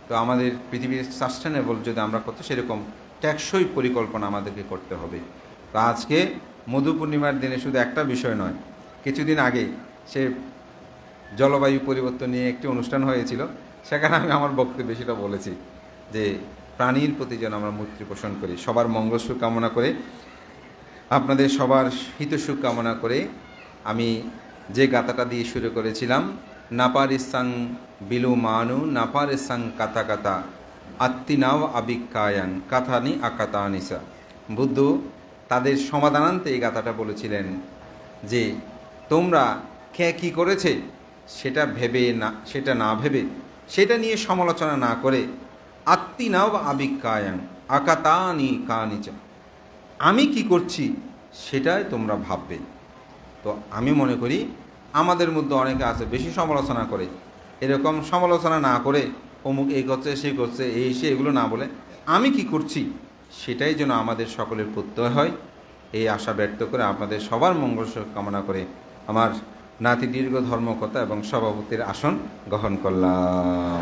তো আমাদের পৃথিবীর সাস্টেনেবল যদি আমরা করতে, সেরকম টেকসই পরিকল্পনা আমাদেরকে করতে হবে। তো আজকে মধু পূর্ণিমার দিনে শুধু একটা বিষয় নয়, কিছুদিন আগে সে জলবায়ু পরিবর্তন নিয়ে একটি অনুষ্ঠান হয়েছিল, সেখানে আমি আমার বক্তব্যে সেটা বলেছি যে প্রাণীর প্রতি যেন আমরা মৈত্রী পোষণ করি। সবার মঙ্গল সুখ কামনা করে, আপনাদের সবার হিতসুখ কামনা করে আমি যে গাথাটা দিয়ে শুরু করেছিলাম, নাপারিসাং বিলু মানু নাপারিসাং কাথা কাথা আত্মিনাও আবিক্কায়াং কাথানি আকাতানিসা। বুদ্ধ তাদের সমাধানান্তে এই গাথাটা বলেছিলেন যে তোমরা কে কী করেছে সেটা না ভেবে সেটা নিয়ে সমালোচনা না করে আত্মিনাও আবিক্কায়াং আকাতানি কানিচা, আমি কি করছি সেটাই তোমরা ভাববে। তো আমি মনে করি আমাদের মধ্যে অনেকে আছে বেশি সমালোচনা করে, এরকম সমালোচনা না করে অমুক এই করছে সে করছে এই সে এগুলো না বলে আমি কি করছি সেটাই যেন আমাদের সকলের প্রত্যয় হয়, এই আশা ব্যক্ত করে আপনাদের সবার মঙ্গল কামনা করে আমার নাতি দীর্ঘ ধর্মকথা এবং সভাপতির আসন গ্রহণ করলাম।